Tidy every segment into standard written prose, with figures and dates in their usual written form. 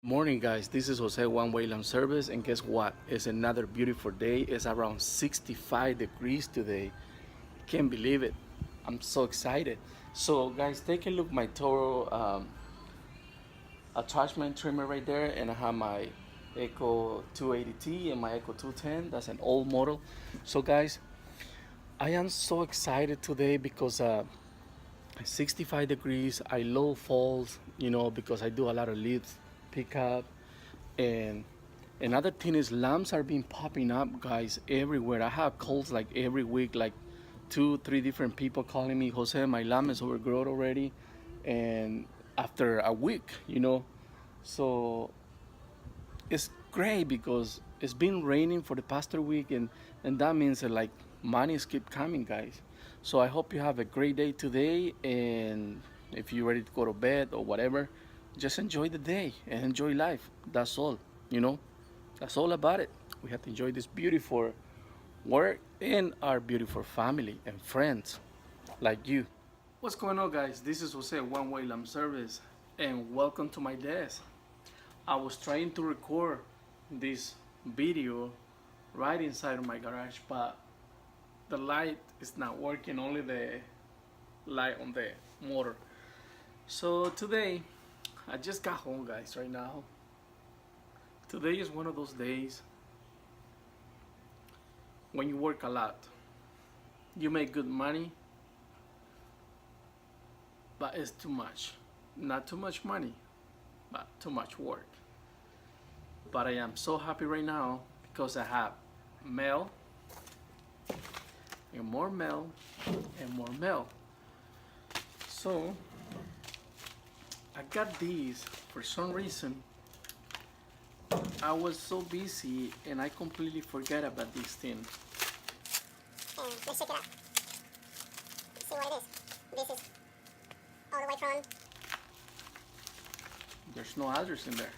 Morning guys, this is Jose One Way Lamb Service, and guess what? It's another beautiful day. It's around 65 degrees today. Can't believe it. I'm so excited. So guys, take a look my Toro attachment trimmer right there, and I have my Echo 280T and my Echo 210. That's an old model. So guys, I am so excited today because 65 degrees. I love falls, because I do a lot of leaves pickup. And another thing is lambs are being popping up, guys, everywhere. I have calls like every week, like 2, 3 different people calling me, Jose, my lamb is overgrown already. And after a week. So it's great because it's been raining for the past 3 weeks, and that means that like monies keep coming, guys. So I hope you have a great day today, and if you're ready to go to bed or whatever, just enjoy the day and enjoy life. That's all, you know. That's all about it. We have to enjoy this beautiful work and our beautiful family and friends like you. What's going on, guys? This is Jose One Way Lamb Service, and welcome to my desk. I was trying to record this video right inside of my garage, but the light is not working, only the light on the motor. So today, I just got home, guys, right now. Today is one of those days when you work a lot. You make good money, but it's too much. Not too much money, but too much work. But I am so happy right now because I have mail and more mail and more mail. So I got these. For some reason I was so busy and I completely forgot about this thing. And let's check it out. See what it is. This is all the way from... There's no address in there.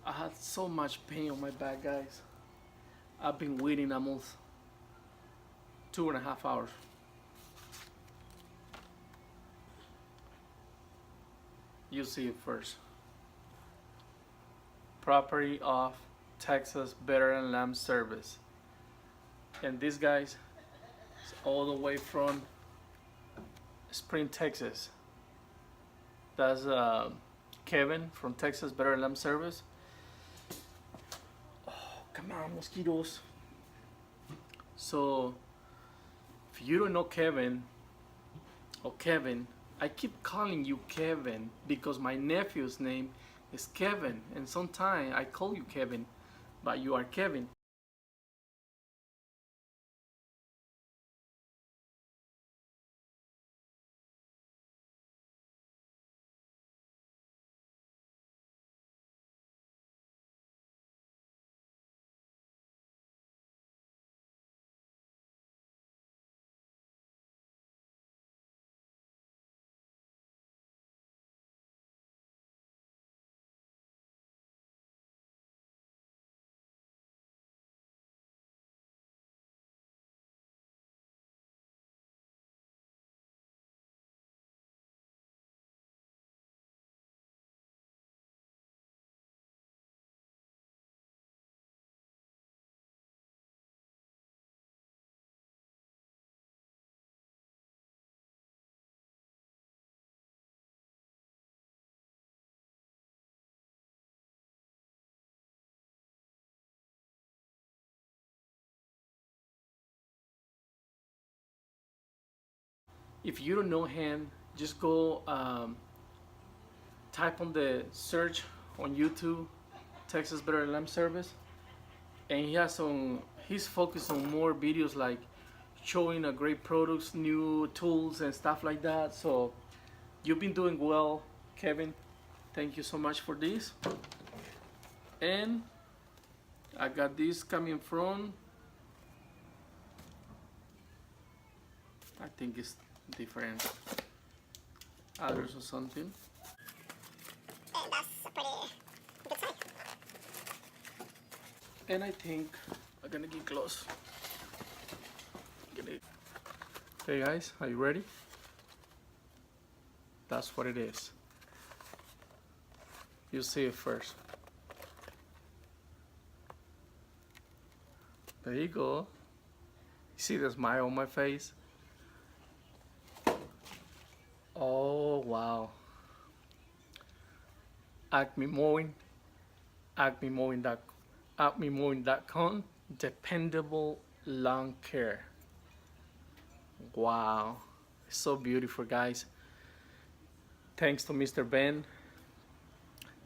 I had so much pain on my back, guys. I've been waiting almost 2.5 hours. You see it first. Property of Texas Veteran Lamb Service. And this, guys, is all the way from Spring, Texas. That's Kevin from Texas Veteran Lamb Service. Oh, come on, mosquitoes. So, if you don't know Kevin, or Kevin, I keep calling you Kevin because my nephew's name is Kevin, and sometimes I call you Kevin, but you are Kevin. If you don't know him, just go type on the search on YouTube, Texas Veteran Lamb Service, and he's focused on more videos like showing a great products, new tools and stuff like that. So you've been doing well, Kevin. Thank you so much for this. And I got this coming from, I think it's different address or something. And that's a pretty good sign. And I think I'm gonna get close. Okay guys, are you ready? That's what it is. You see it first. There you go. See the smile on my face? Oh wow. ACME Mowing, ACMEmowing.com, dependable lawn care. Wow, so beautiful, guys. Thanks to Mr. Ben,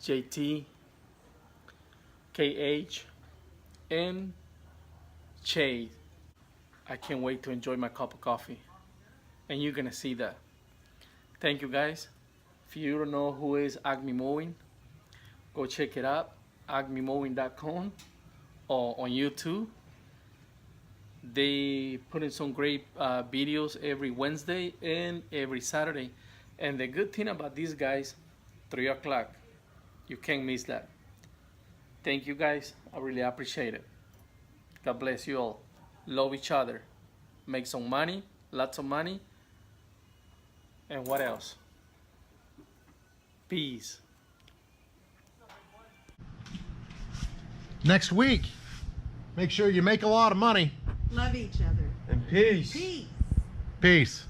JT, KH, and Chase. I can't wait to enjoy my cup of coffee, and you're gonna see that. Thank you, guys. If you don't know who is ACME Mowing, go check it out, ACMEmowing.com, or on YouTube. They put in some great videos every Wednesday and every Saturday. And the good thing about these guys, 3 o'clock, you can't miss that. Thank you, guys. I really appreciate it. God bless you all. Love each other. Make some money, lots of money. And what else? Peace. Next week, make sure you make a lot of money. Love each other. And peace. Peace. Peace.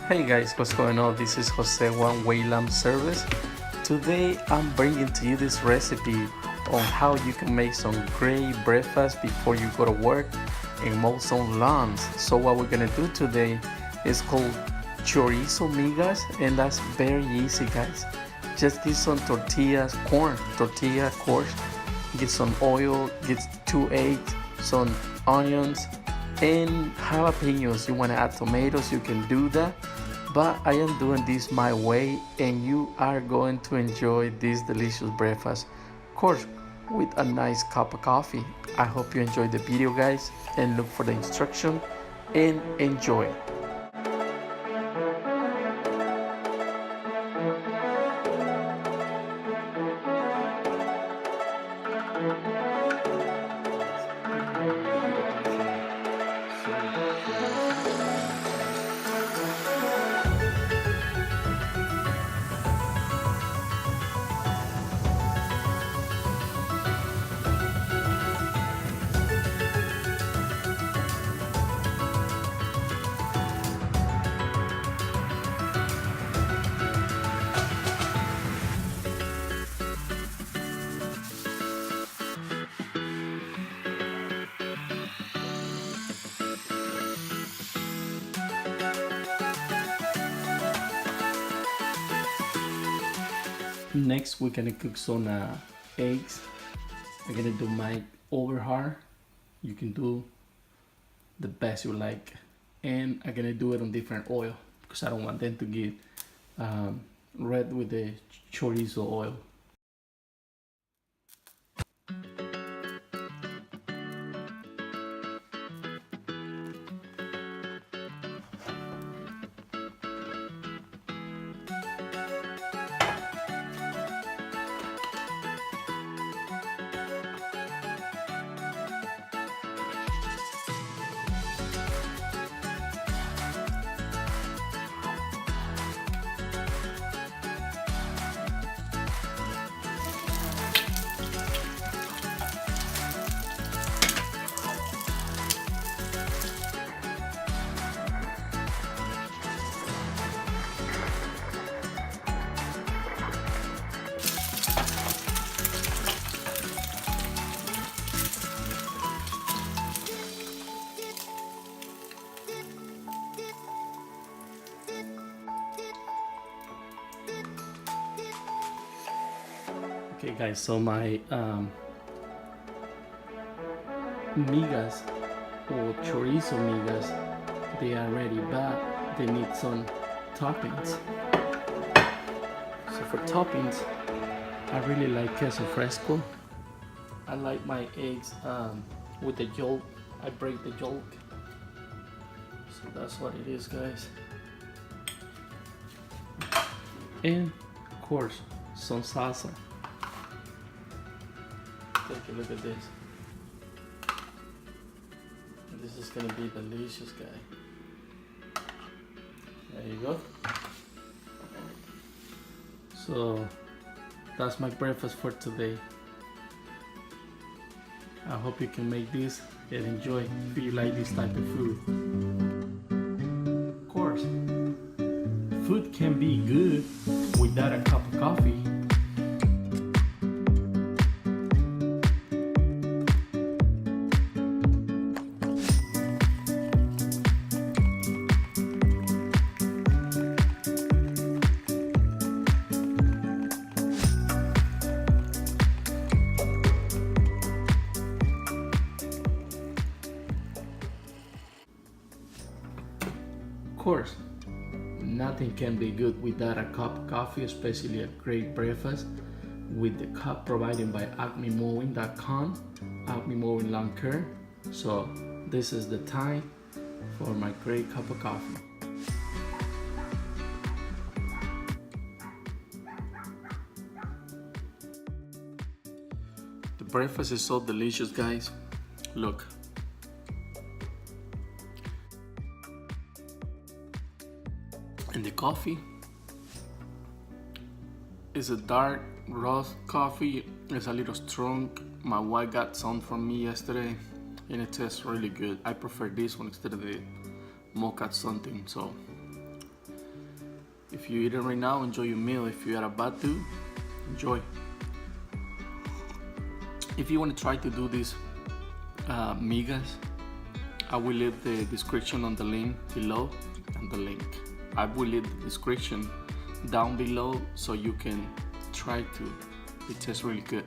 Hey guys, what's going on? This is Jose One Way Lamb Service. Today I'm bringing to you this recipe on how you can make some great breakfast before you go to work and mow some lawns. So what we're gonna do today is called Chorizo Migas, and that's very easy, guys. Just get some tortillas, tortilla, of course. Get some oil, get 2 eggs, some onions, and jalapenos. You wanna add tomatoes, you can do that. But I am doing this my way, and you are going to enjoy this delicious breakfast, of course, with a nice cup of coffee. I hope you enjoyed the video, guys, and look for the instruction and enjoy. Next, we're gonna cook some eggs. I'm gonna do mine over hard. You can do the best you like, and I'm gonna do it on different oil because I don't want them to get red with the chorizo oil. Okay guys, so my migas or chorizo migas, they are ready, but they need some toppings. So for toppings, I really like queso fresco. I like my eggs with the yolk. I break the yolk. So that's what it is, guys. And of course, some salsa. take a look at this. This is gonna be delicious, guy. There you go. So that's my breakfast for today. I hope you can make this and enjoy if you like this type of food. Of course, food can be good without a cup of coffee. Of course, nothing can be good without a cup of coffee, especially a great breakfast with the cup provided by ACME.com, ACME Mowing Lawn Care. So this is the time for my great cup of coffee. The breakfast is so delicious, guys. Look. And the coffee is a dark roast coffee. It's a little strong. My wife got some from me yesterday and it tastes really good. I prefer this one instead of the mocha something. So if you eat it right now, enjoy your meal. If you're about to, enjoy. If you want to try to do this migas, I will leave the description on the link below and the link. I will leave the description down below so you can try to. It tastes really good.